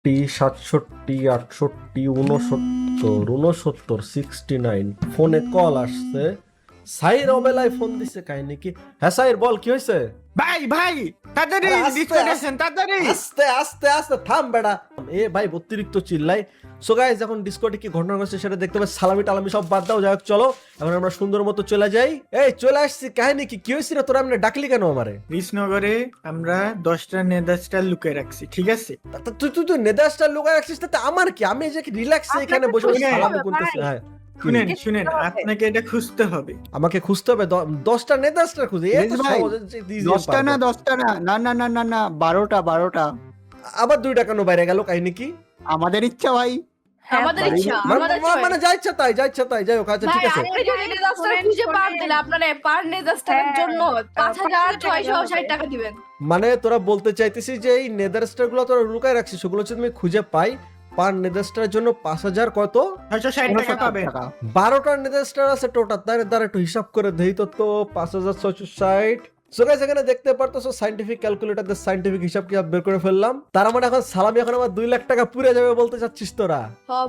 67, 68, 69, 69 ফোনে কল আসছে। সাইর অবেলায় ফোন দিছে কাহিনী কি? হ্যাঁ সাইর বল, কি হয়েছে? ভাই ভাই তাড়াতাড়ি আরে আস্তে, ডিসকানেকশন তাড়াতাড়ি। আস্তে আস্তে আস্তে থাম বেটা। এ ভাই অতিরিক্ত চিল্লাই। সো গাইস এখন ডিসকর্ডে কি ঘটনা ঘটছে সেটা দেখতে হবে। সালামি টালামি সব বাদ দাও, যাই হোক চলো এখন আমরা সুন্দর মতো চলে যাই। এই চলে আসছি, কাহিনী কি? কি হয়েছিল? তোরা এমনি ডাকলি কেন আমারে? কৃষ্ণনগরে আমরা 10টা নেদাসটা লুকিয়ে রাখছি, ঠিক আছে? তুই তুই তুই নেদাসটা লুকায় রাখছিস, তাতে আমার কি? আমি যে রিল্যাক্সে এখানে বসে বসে শুনে, সালামি করতেছি। হ্যাঁ শুনেন শুনেন, আপনাকে এটা খুঁজতে হবে। আমাকে খুঁজতে হবে 10টা নেদাসটা খুঁজে। এ তো ভাই, সহজে যে easy 10টা না পারবো। 10টা না না না না না না 12টা। আবার 2টা কেন বাইরে গেল, কাহিনী কি? আমাদের ইচ্ছা ভাই। আমাদের ইচ্ছা, আমাদের মানে যা ইচ্ছা তাই, যা ইচ্ছা তাই, যাই হোক আচ্ছা ঠিক আছে। আপনি যদি নেজাস্টার খুঁজে পান দিলে আপনারা পার নেজাস্টারের জন্য 5,660 টাকা দিবেন। মানে তোরা বলতে চাইতেছিস যে এই নেদার স্টার গুলো তোরা লুকায় রাখছিস, সেগুলো যদি আমি খুঁজে পাই, পার নেদার স্টারের জন্য 5,000 কত? 660 টাকা পাবেন। 12টা নেদার স্টার আছে টোটাল, তাই দ্বারা একটু হিসাব করে দেই তো 5,660। সো গাইস এখানে দেখতে পারতেছো সাইন্টিফিক ক্যালকুলেটর দিয়ে সাইন্টিফিক হিসাব কি বের করে ফেললাম। তার মানে এখন সালামি এখন আমার 2 লাখ টাকা পুড়ে যাবে বলতে চাচ্ছিস তোরা?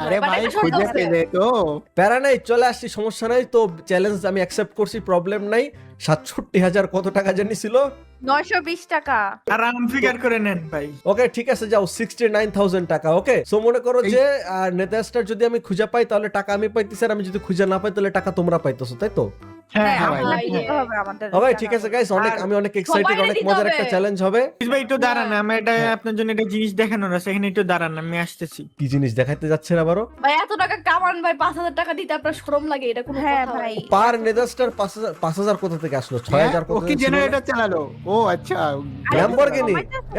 আরে ভাই খুঁজে পেলে তো। প্যারা নাই, চলে আসছি, সমস্যা নাই। তো চ্যালেঞ্জ আমি অ্যাকসেপ্ট করছি, প্রবলেম নাই। 67,000 কত টাকা জানি ছিল? 920 টাকা। আরাম ফিগার করে নেন ভাই। ওকে ঠিক আছে, যাও 69,000 টাকা। ওকে সো মনে করো যে নেদারস্টার যদি আমি খুঁজে পাই তাহলে টাকা আমি পাইতেছি, আর আমি যদি খুঁজে না পাই তাহলে টাকা তোমরা পাইতেছো, তাই তো? হ্যাঁ হ্যাঁ, ভাই। ভাই। দিতে হবে আমাদের। ওকে ঠিক আছে গাইস, আমি অনেক এক্সাইটেড, সবাইকে অনেক দিতে মজার হবে। একটা চ্যালেঞ্জ হবে। ভাই একটু দাঁড়ান, আমি এটা আপনার জন্য একটা জিনিস দেখানোর আছে, এখানে একটু দাঁড়ান, আমি আসতেছি। কি জিনিস দেখাইতে যাচ্ছেন আবারও? ভাই এত টাকা কামান ভাই, 5,000 টাকা দিতে আপনার শরম লাগে? এটা কোনো হ্যাঁ কথা ভাই। পার নেদারস্টার 5,000 কোথা থেকে আসলো? 6,000 ও কোথা কি থেকে ছিল? জেনারেটর চালালো? ও আচ্ছা। ল্যাম্বরগিনি।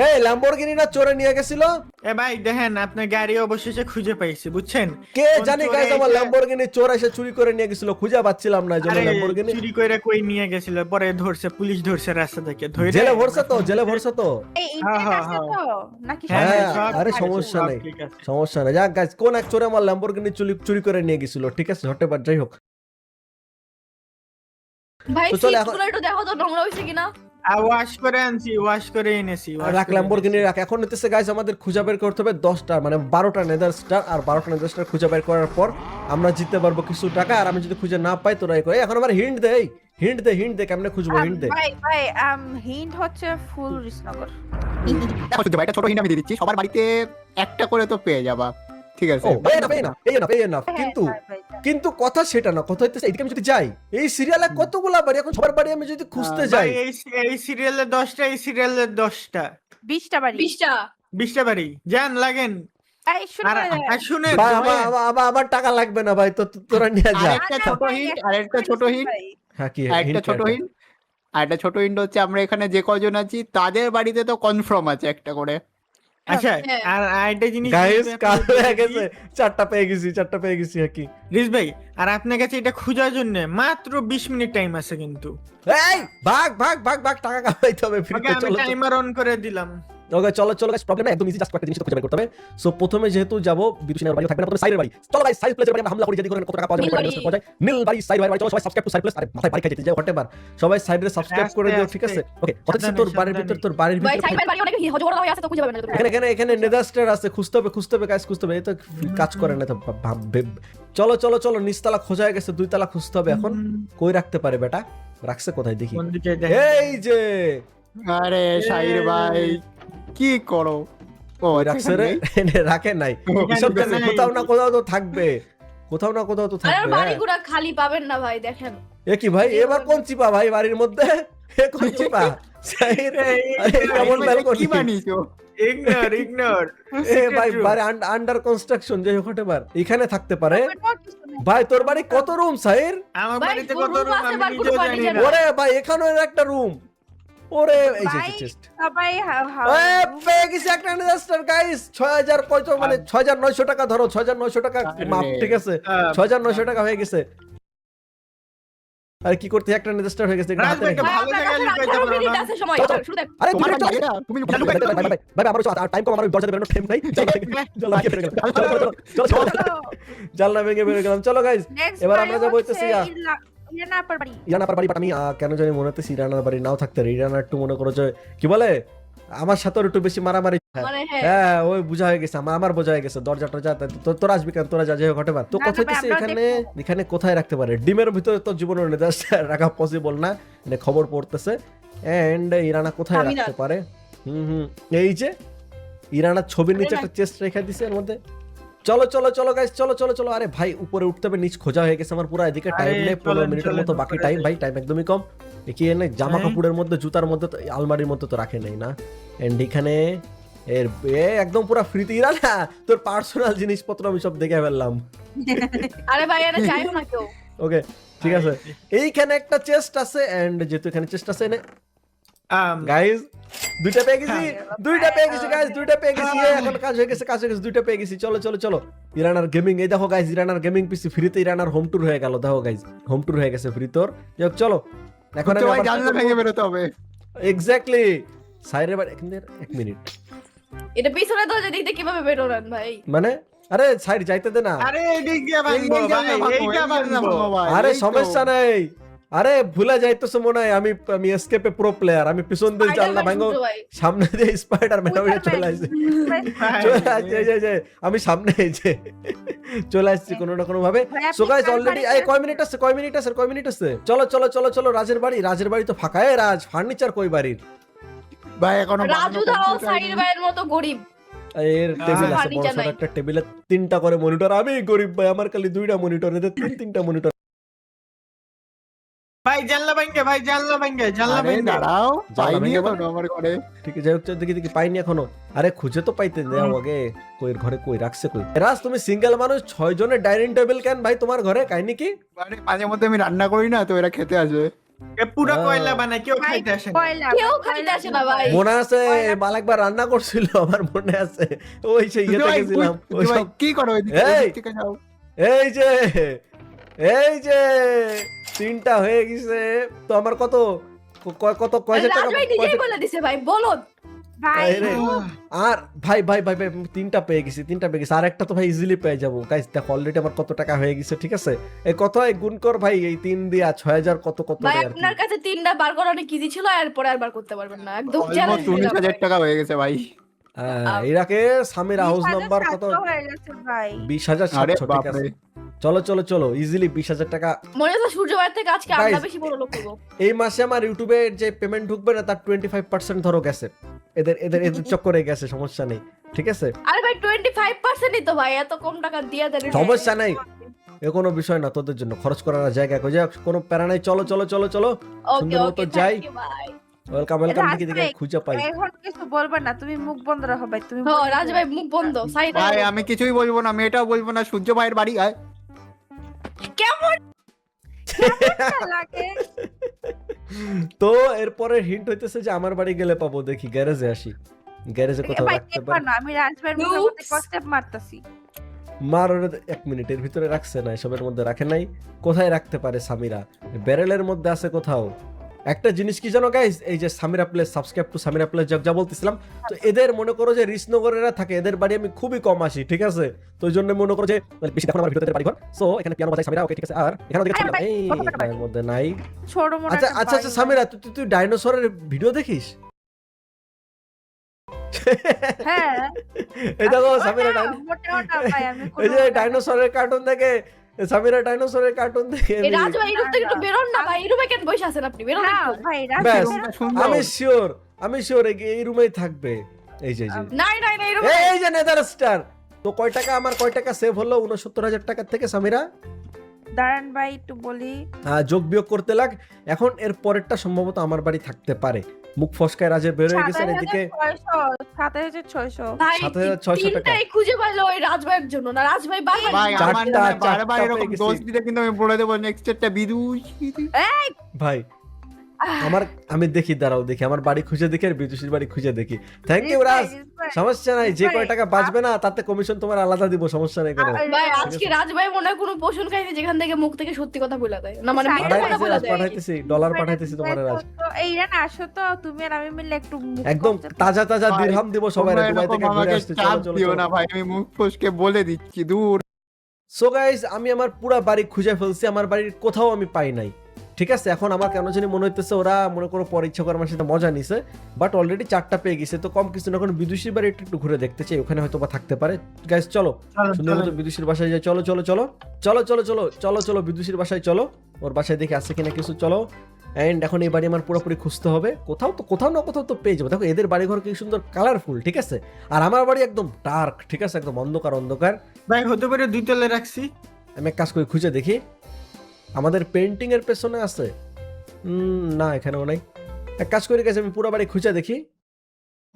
এই ল্যাম্বরগিনি না চোরে নিয়ে গেছিল? এ ভাই দেখেন, আপনার গাড়ি অবশেষে খুঁজে পাইছি, বুঝছেন? কে কোন জানি চোরে গাইস, আমার এসে- ল্যাম্বরগিনি চোর এসে চুরি করে নিয়ে গেছিল, খুঁজে পাচ্ছিলাম না, এই জন্য আরে ল্যাম্বরগিনি চুরি করে কই নিয়ে গেছিল, পরে ধরছে, পুলিশ ধরছে রাস্তা থেকে ধরে। জেলে ভরছে তো, জেলে ভরছে তো। এই ইন্টারনেট হ্যাঁ, আছে তো নাকি? হ্যাঁ, হ্যাঁ, সব আরে ঠিক আছে, সমস্যা সব নেই, ঠিক আছে। সমস্যা নেই। যাক গাইস, কোন এক চোরে আমার ল্যাম্বরগিনি চুরি করে নিয়ে গেছিল, ঠিক আছে হটেবার, যাই হোক। ভাই তো চলো এখন- সিটগুলো একটু দেখো তো নোংরা হইছে কিনা। ওয়াশ করে আনছি, ওয়াশ করে এনেছি, wash রাখ করে ল্যাম্বরগিনি এনেছি। রাখ। এখন হতেছে গাইস আমাদের খুঁজে বের করতে হবে 10টা, মানে 12টা নেদার স্টার, আর 12টা নেদার স্টার খুঁজে বের করার পর আমরা জিততে পারবো কিছু টাকা। আর আমি যদি খুঁজে না পাই তোরা এই করে। এখন আমার হিন্ট দে, হিন্ট দে কেমনে খুঁজবো, হিন্ট দে। ভাই ভাই হিন্ট হচ্ছে ফুল কৃষ্ণনগর। দেখো শুধু ভাই, একটা ছোট হিন্ট আমি দিয়ে দিচ্ছি, সবার বাড়িতে একটা করে তো পেয়ে যাবা, ঠিক আছে? ও এই না কিন্তু কিন্তু কথা সেটা না, কথা হইতেছে এইদিকে আমি যদি যাই, এই সিরিয়ালে কতগুলা বাড়ি, এখন সবার বাড়ি আমি যদি খুঁজতে যাই। ভাই এই সিরিয়ালে 10টা, এই সিরিয়ালে 10টা, 20টা বাড়ি। 20টা 20টা বাড়ি যান লাগেন। এই শুনে আর শুনেন ভাই আমার টাকা লাগবে না ভাই, তো তোরা নিয়ে যা। আরেকটা ছোট হিন্ট, আরেকটা ছোট হিন্ট, হ্যাঁ কি একটা ছোট হিন্ট, আরেকটা ছোট হিন্ট হচ্ছে আমরা এখানে যে কজন আছি তাদের বাড়িতে তো কনফার্ম আছে একটা করে। আচ্ছা হ্যাঁ। আর আরেকটা জিনিস গাইস রিজ কাল ভাই, হয়ে গেছে, 4টা পেয়ে গেছি হ্যাঁ কি। রিজ ভাই, আর আপনার কাছে এটা খোঁজার জন্য মাত্র 20 মিনিট টাইম আছে কিন্তু। এই ভাগ টাকা কামাইতে হবে ওকে ফ্রিতে, আমি চলো টাইমার অন করে দিলাম। ওকে চলো গাইস, প্রবলেম নাই, একদম ইজি, জাস্ট কয়েকটা জিনিস খুঁজে বের করতে হবে। সো প্রথমে যেহেতু যাবো বিদুষিনের বাড়ি থাকবে না, প্রথমে সাইরের বাড়ি। চলো গাইস সাইর প্লেসের বাড়ি আমরা হামলা করি, যদি করে কত টাকা পাওয়া যাবে, নীল পাওয়া যায়। নীল বাড়ি সাইর বাড়ি, চলো সবাই সাবস্ক্রাইব টু সাইর প্লেস। আরে মাথায় বাড়ি খাইতে যাও হটেবার, সবাই সাইডে সাবস্ক্রাইব করে দিও, ঠিক আছে? ওকে কথা হচ্ছে তোর বাড়ির ভিতর, তোর বাড়ির ভাই ভিতর সাইবার বাড়ি অনেক হজবড় হয়ে আছে তো খুঁজে পাবেন না। এখানে নেদারস্টার আছে, খুঁজতে হবে গাইস, খুঁজতে হবে। এই তো কাজ করে না তো চলো নিচতলা খোঁজা হয়ে গেছে, 2 তলা খুঁজতে হবে এখন। কই রাখতে পারে বেটা? রাখছে কোথায় দেখি? কোন দিকে দেখেন? এই যে আরে শাহির ভাই কি করো? ও কই রাখছে রে? রাখে নাই, এসব এখানে দেখে নাই। কোথাও না কোথাও তো থাকবে, কোথাও না কোথাও তো আর থাকবে। হ্যাঁ। বাড়িগুলো খালি পাবেন না ভাই, দেখেন। এ কি ভাই, এবার কোন চিপা ভাই বাড়ির মধ্যে? এ কোন চিপা? সাইর, আরে কেমন ব্যালকনি? কি বানিয়েছো? ইগনোর এ ভাই বাড়ি আন্ডার কনস্ট্রাকশন, যে হোক হতে পারে, এখানে থাকতে পারে। ভাই তোর বাড়ি কত রুম সাইর? আমার ভাই, বাড়িতে কত room রুম আছে, আমি বাড়ি নিজেও কোনো জানি বাড়ি না। ওরে ভাই এখানেও একটা রুম, ওরে এই যে ভাই, চেস্ট। সবাই পেয়ে গেছি একটা নেদারস্টার গাইস। 6,000 কত, মানে 6,900 টাকা ধরো, 6,900 টাকা মাপ, ঠিক আছে? 6,900 টাকা হয়ে গেছে। আরে কি করতে, একটা নেদারস্টার হয়ে গেছে, এটা হাতে রাজবাড়িটা রেখে। ভালো জায়গায় লুকাইতে পারো মিনিট না। আছে সময়, চলো, চলো। শুরু দেখ। আরে তোমার তুমি বাড়ি এটা? তুমি ভাই আমার টাইম কম, আমার দরজা বেরোনো টাইম নাই। চলো জানলা ভেঙে বের গেলাম। চলো গাইস এবার আমরা যাবো হইতেছি ইরানাপার বাড়ি। ইরানার বাড়ি, বাট আমি কেন জানি মনে হচ্ছে ইরানার বাড়ি নাও থাকতে পারে। ইরানা একটু মনে করো যে কি বলে আমার সাথে ওর একটু বেশি মারামারি। মানে হ্যাঁ হ্যাঁ ওই বোঝা হয়ে গেছে, আমার বোঝা হয়ে গেছে, দরজা টরজা তোরা আসবি কেন, তোরা যা যাই হোক হতে পার। তো না, কথা না ভাই, হচ্ছে আমরাও এখানে এখানে কোথায় রাখতে পারে, ডিমের ভিতরে তো জীবনের নির্দেশ রাখা পসিবল না, এটা খবর পড়তেছে। এন্ড ইরানা কোথায় আমি না। রাখতে পারে, এই যে ইরানার ছবির নিচে একটা চেস্ট রেখে দিছে এর মধ্যে। চলো চলো চলো গাইস, চলো চলো চলো। আরে ভাই উপরে উঠতে হবে, নিচ খোঁজা হয়ে গেছে আমার পুরো, এদিকে টাইম আরে নেই, 15 চলেন, মিনিটের চলেন, মতো বাকি উপরে টাইম, যাই। ভাই টাইম একদমই কম। কি এনে জামা হ্যাঁ। কাপড়ের মধ্যে, জুতার মধ্যে তো, আলমারির মধ্যে তো রাখে নাই না। এন্ড এখানে এর একদম পুরো ফ্রিতে ইরানা তোর পার্সোনাল জিনিসপত্র আমি সব দেখে ফেললাম। আরে ভাই এটা যাইও না কেউ। ওকে ঠিক আছে, এইখানে একটা চেস্ট আছে, এন্ড যেহেতু এখানে চেস্ট আছে এনে গাইস দুইটা পেয়ে গেছি, গাইস দুইটা পেয়ে গেছি, এখন কাজ হয়ে গেছে, দুইটা পেয়ে গেছি। চলো চলো চলো ইরানার গেমিং, এই দেখো গাইস ইরানার গেমিং পিসি ফ্রিতে, ইরানার হোম ট্যুর হয়ে গেল, দেখো গাইস হোম ট্যুর হয়ে গেছে ফ্রি তোর। যাক চলো এখন ভাই জানলা ভেঙে বেরোতে হবে। এক্স্যাক্টলি সাইরে বাড়ি এখানে 1 মিনিট, এটা পিছনে দরজা দিক দিয়ে কিভাবে বেরোলেন ভাই? মানে আরে সাইড যাইতে দে না, আরে এদিক দিয়ে ভাঙবো ভাই, এইটা ভাঙবো। আরে সমস্যা নাই, আরে ভুলে যাইতেছো মনে হয় আমি এসকেপে প্রো প্লেয়ার, আমি পিছন দিয়ে জানলা ভাঙো, সূর্য ভাই। সামনে দিয়ে স্পাইডারম্যান ওইটা চলে আসছে, চলে আসছে, এই যে আমি সামনে এই যে চলে আসছি কোনো না কোনো ভাবে। ভাই, আপনি সো গাইস কার অলরেডি বাড়িতে? কয় মিনিট আছে, চলো চলো চলো চলো রাজের বাড়ি তো ফাঁকা। রাজ ফার্নিচার কই বাড়ির, ভাই এখনো রাজু দাও সাইড ভাইয়ের মতো গরিব। এর টেবিল আছে বড় ফার্নিচার সড় নাই। একটা টেবিলে 3টা করে মনিটর, আমি গরিব ভাই, আমার খালি 2টা মনিটর, এদের 3টা মনিটর। ভাই জানলা ভাঙ্গে, জানলা আরে ভাঙ্গে। দাঁড়াও, জানলা পাইনি ভেঙে এখনো আমার ঘরে। ঠিক আছে, দেখি পাইনি এখনো, আরে খুঁজে তো পাইতে দেও আগে, কইর ঘরে কই রাখছে কই। রাজ তুমি সিঙ্গেল মানুষ, 6 জনের ডাইনিং টেবিল কেন ভাই তোমার ঘরে, কাহিনী কি? মানে মাঝে মধ্যে আমি রান্না করি না, তো এরা খেতে আসবে। এ পুরো হ্যাঁ। কয়লা বানায়, কেউ ভাই, খাইতে আসে না। কয়লা, কেউ ভাই, খাইতে কয়লা আসে না ভাই। মনে আছে মালাকবার রান্না করছিল, আমার মনে আছে, ওই সেই ইয়েতে ভাই, গেছিলাম, ভাই, ওইসব কি করো ওইদিকে? এই! ওইদিক থেকে যাও। এই যে 3টা হয়ে গেছে, তো আমার কত কয় হাজার টাকা, রাজু ভাই নিজেই বলে দিছে ভাই, বলো। ভাই, এই রে। আর ভাই 3টা পেয়ে গেছি, আর একটা তো ভাই ইজিলি পেয়ে যাবো। গাইস দেখো অলরেডি আমার কত টাকা হয়ে গেছে, ঠিক আছে এই কত গুণ কর ভাই, এই 3 দিয়া 6000 কত ভাই রে আর কি। আপনার কাছে 3টা বার করা অনেক ইজি ছিল, এরপরে আর বার করতে পারবেন না, একদম Almost চ্যালেঞ্জ 19,000 টাকা হয়ে গেছে ভাই। এরাকে সামির হাউস নাম্বার কত, 20,700 হয়ে গেছে ভাই। 20,700, আরে ঠিক বাপরে। আছে চলো চলো চলো ইজিলি 20,000 টাকা। মনে হচ্ছে সূর্য ভাইয়ের থেকে আজকে আমরা Guys, বেশি বড় লোক করবো। এই মাসে আমার ইউটিউবে যে পেমেন্ট ঢুকবে না তার 25% ধরো গেছে, এদের চক্করে গেছে, সমস্যা নেই ঠিক আছে, আরে ভাই 25%ই তো ভাই, এত কম টাকা দিয়ে দেন। সমস্যা নাই, এ কোনো বিষয় না, তোদের জন্য খরচ করার জায়গা কই, যাক কোনো প্যারা নাই, চলো চলো চলো চলো ওকে সুন্দর মতো ওকে যাই। থ্যাংক ইউ ভাই। ওয়েলকাম দেখি দেখি খুঁজে পাই। এখন কিছু বলবে না, তুমি মুখ বন্ধ রাখো ভাই, তুমি হ্যাঁ রাজু ভাই মুখ বন্ধ, সাইড ভাই আমি কিছুই বলবো না, আমি এটাও বলবো না, সূর্য ভাইয়ের বাড়ি আয়। কেমন লাগে। তো এরপরে হিন্ট হইতেছে যে আমার বাড়ি গেলে পাবো, দেখি গ্যারেজে আসি, গ্যারেজে কোথাও ভাই রাখতে দেখবা পারি। না, আমি রাজভাইয়ের মুখের Oops. মধ্যে কষ্টেপ মারতাছি। মার ওরে 1 মিনিটের ভিতরে রাখছে না, এসবের মধ্যে রাখে নাই, কোথায় রাখতে পারে সামিরা, ব্যারেলের মধ্যে আছে কোথাও। একটা জিনিস কি জানো গাইস, এই যে Samira place, subscribe to Samira place যা বলতেছিলাম, তো এদের মনে করো যে রিসনগরেরা থাকে, এদের বাড়ি আমি খুবই কম আসি, ঠিক আছে, তো ওই জন্য মনে করো যে বেশি দেখো না আমার ভিডিওতে বাড়ি ঘর, সো এখানে পিয়ানো বাজায় সামিরা, ওকে ঠিক আছে, আর এখানে দেখো আরে ভাই, এই কত টাকা এর মধ্যে নাই। ছোট মনে আচ্ছা একটা আচ্ছা বাড়ি। সামিরা তুই ডাইনোসরের ভিডিও দেখিস? হ্যাঁ, এই দেখো ওটা সামিরা মোটেও না ভাই, আমি এই যে কোনো- ডাইনোসরের কার্টুন দেখে, সামিরা ডাইনোসরের কার্টুন দেখে, এই রাজু ভাই ইউরোপ থেকে একটু বেরোন না ভাই, ইউরোপে কেন বসে আছেন আপনি, বেরোন না একটু। ভাই, ব্যাস, রাজভাইয়ের সুন্দর। আমি শিওর এই রুমেই থাকবে, এই যে নাই নাই নাই ইউরোপ এই যে নেদার স্টার। তো কয় টাকা সেভ হলো 69,000 টাকা থেকে সামিরা? দাঁড়ান ভাই একটু বলি। যোগ বিয়োগ করতে লাগ, এখন এর পরেরটা সম্ভবত আমার বাড়ি থাকতে পারে। মুখ ফসকায় রাজে বের হয়ে গেছে, এদিকে 27,600 ভাই 7,600 টাকা। তিনটাই খুঁজে পাইলো ওই রাজ ভাইয়ের জন্য না, রাজ ভাই বারবার ভাই আমার চারটা, নামে বারবার চারটা এরকম পেয়ে গেছি। দোষ দিলে কিন্তু আমি বলে দেবো নেক্সট একটা বিদুষ। ভাই আমি দেখি, দাঁড়াও দেখি আমার বাড়ি খুঁজে দেখি আর বিদুষীর বাড়ি খুঁজে দেখি। থ্যাংক ইউ রাজ, সমস্যা নাই, যে কয় টাকা বাঁচবে না তাতে কমিশন তোমার আলাদা দিব, সমস্যা নেই কোনো। ভাই আজকে রাজ ভাই মনে হয় কোনো পোষণ খাইনি যেখান থেকে মুখ থেকে সত্যি কথা বলে দেয় না, মানে মিথ্যা কথা বলে দেয়। পাঠাইতেছি ডলার পাঠাইতেছি তোমার রাজ, এইরা না আসো তো, তুমি আর আমি মিলে একটু মুখ একদম কমতে- তাজা ভাই, দিরহাম দিব সবাই, তোমরা দুবাই এরকম থেকে ঘুরে আমাকে আসতে, চাপ চলো দিও চলো না ভাই, আমি মুখ ফসকে বলে দিচ্ছি দূর। সো গাইস আমি আমার পুরো বাড়ি খুঁজে ফেলছি, আমার বাড়ির কোথাও আমি পাই নাই, ঠিক আছে, এখন আমার কেন জানি মনে হইতেছে ওরা মনে করো পর ইচ্ছা করে আমার সাথে মজা নিছে, বাট অলরেডি 4টা পেয়ে গেছে, তো কম কিছু না, এখন বিদুষীর বাড়ি একটু ঘুরে দেখতে চাই, ওখানে হয়তো বা থাকতে পারে। গাইস চলো সুন্দর মতো বিদুষীর বাসায় যাই, চলো চলো চলো চলো চলো চলো চলো চলো বিদুষীর বাসায় চলো, ওর বাসায় দেখে আসছে কিনা কিছু, চলো। এন্ড এখন এই বাড়ি আমার পুরোপুরি খুঁজতে হবে, কোথাও না কোথাও তো পেয়ে যাবো। দেখো এদের বাড়ি ঘর কি সুন্দর কালারফুল, ঠিক আছে, আর আমার বাড়ি একদম ডার্ক, ঠিক আছে, একদম অন্ধকার অন্ধকার। ভাই হতে পারে 2 তলে রাখছি। আমি এক কাজ করে খুঁজে দেখি, আমাদের পেন্টিং এর পেছনে আছে, না এখানেও নাই। এক কাজ করে গেছে, আমি পুরো বাড়ি খুঁজে দেখি।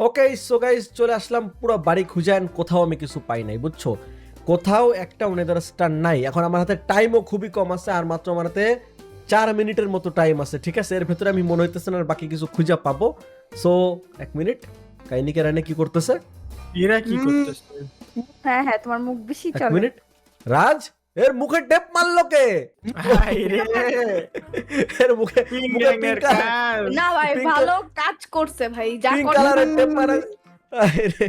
ওকে সো গাইস চলে আসলাম পুরো বাড়ি খুঁজে, and কোথাও আমি কিছু পাই নাই, বুঝছো, কোথাও একটা নেদার স্টার নাই। এখন আমার হাতে টাইমও খুবই কম আছে, আর মাত্র আমার হাতে 4 মিনিটের মতো টাইম আছে, ঠিক আছে, এর ভেতরে আমি মনে হইতেছে না আর বাকি কিছু খুঁজে পাবো। সো 1 মিনিট, কাইনিকে রানে কি করতেছে, এরা কি করতেছে? হ্যাঁ হ্যাঁ, তোমার মুখ বেশি 1 চলে। মিনিট, রাজ এর মুখে টেপ মারলো কে, হাই রে এর মুখে পিং মুখে রঙের pink color- কাল। না ভাই Pink ভালো কাজ করছে ভাই, যা পিঙ্ক করছে কালারের টেপ মারা, আরে,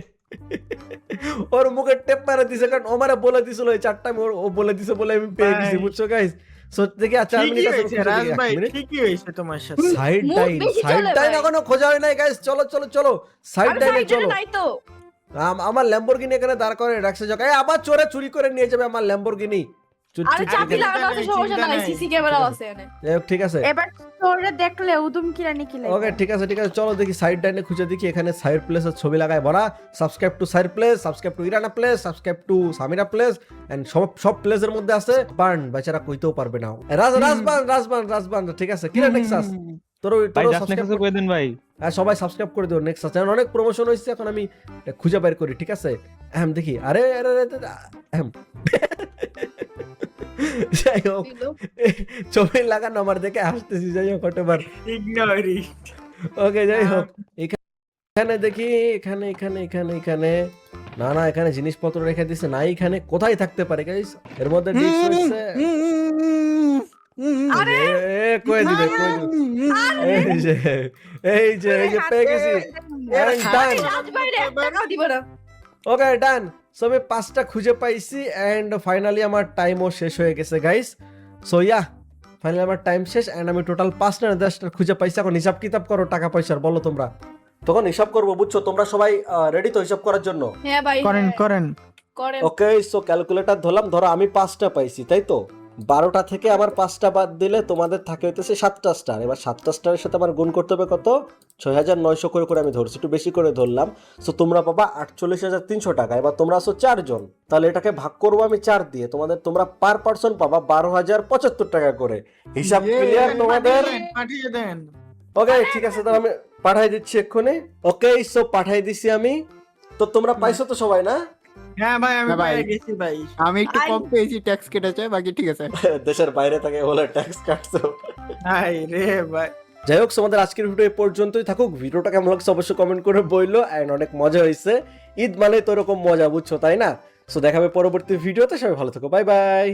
ওর মুখে টেপ মারা দিছে, কারণ ও মারা বলে দিছিল এই 4টা আমি ও বলে দিছে বলে আমি পেয়ে গেছি, ভাই। বুঝছো গাইস। সো দেখি 4 ঠিকই মিনিট আছে, হয়েছে, রাজ ভাই ঠিকই হয়েছে তোমার সাথে। সাইড মুখ ডাইন, বেশি সাইড চলে ডাইন ভাই। এখনো খোঁজা হয় নাই গাইস, চলো চলো চলো সাইড আমি ডাইনে সাইডে চলো। নাই তো। আমার ল্যাম্বরগিনি এখানে দাঁড় করে রাখছে, যখন এই আবার চোরে চুরি করে নিয়ে যাবে আমার ল্যাম্বরগিনি। আরে চাবি চিন্তা লাগানো আছে, নাই, সমস্যা চিন্তা নাই, নাই। সিসি ক্যামেরা আছে এখানে। যাই হোক, ঠিক আছে, এবার তোরে দেখলে উদুম কিরানি কি লাগে। ওকে ঠিক আছে ঠিক আছে, চলো দেখি সাইড ডাইনে খুঁজে দেখি, এখানে সাইড প্লেসের ছবি লাগায় ভরা, subscribe to side place, subscribe to Irana place, subscribe to Samira place, and সব প্লেসের মধ্যে আছে বার্ন, বেচারা কইতেও পারবে না। রাজবান ঠিক আছে, কিরা নেক্সাস তোর ভাই জাস্ট সাবস্ক্রাইব নেক্সাসে করে দিন ভাই। সবাই সাবস্ক্রাইব করে দিও, নেক্সাস অনেক প্রমোশন হয়েছে, এখন আমি এটা খুঁজে বের করি, ঠিক আছে। দেখি, আরে আরে যাই হোক, ছবি লাগানো আমার দেখে হাসতেছি, যাই হোক হটেবার, ইগনোর ওকে যাই হোক। এখানে দেখি, এখানে এখানে এখানে এখানে না না, এখানে জিনিসপত্র রেখে দিছে, না এখানে কোথায় থাকতে পারে গাইস, এর মধ্যে ডিস্ক হচ্ছে, কই দিবে এই যে পেয়ে গেছি, and done. রাজ ভাই রে, টাকাও দিব না। ওকে ডান, সো আমি 5টা খুঁজে পাইছি, এন্ড ফাইনালি আমার টাইমও শেষ হয়ে গেছে গাইস। সো ইয়া ফাইনালি আমার টাইম শেষ, এন্ড আমি টোটাল 5টা না 10টা খুঁজে পাইছি। এখন হিসাব কিতাব করো টাকা পয়সার, বলো তোমরা, তখন হিসাব করবো, বুঝছো, তোমরা সবাই রেডি তো হিসাব করার জন্য? হ্যাঁ ভাই করেন হ্যাঁ, করেন। করেন। ওকে সো ক্যালকুলেটর ধরলাম, ধরো আমি 5টা পাইছি, তাই তো 12টা থেকে আবার 5টা বাদ দিলে তোমাদের থাকে হইতেছে 7টা স্টার। এবার 7টা স্টারের সাথে আমার গুণ করতে হবে কত, 6900 করে আমি ধরছি, একটু বেশি করে ধরলাম। সো তোমরা পাবা 48,300 টাকা। এবার তোমরা আছো 4 জন, তাহলে এটাকে ভাগ করবো আমি 4 দিয়ে, তোমরা পার পার্সন পাবা 12,075 টাকা করে। হিসাব ক্লিয়ার তোমাদের? পাঠিয়ে দেন। ওকে ঠিক আছে, তাহলে আমি পাঠাই দিচ্ছি এক্ষুনি। ওকে সো পাঠাই দিছি আমি, তো তোমরা পাইছো তো সবাই না? হ্যাঁ ভাই আমি না ভাই। পেয়ে গেছি ভাই। আমি একটু কম পেয়েছি, ট্যাক্স কেটেছে, বাকি ঠিক আছে। দেশের বাইরে থেকে বলে ট্যাক্স কাটছো। হাই রে ভাই। যাই হোক, আমাদের আজকের ভিডিও এই পর্যন্তই থাকুক। ভিডিওটা কেমন লাগছে অবশ্যই কমেন্ট করে বললো, এন্ড অনেক মজা হয়েছে, ঈদ মানে তো এরকম মজা, বুঝছো তাই না? সো দেখাবে পরবর্তী ভিডিওতে, সবাই ভালো থাকো, বাই বাই।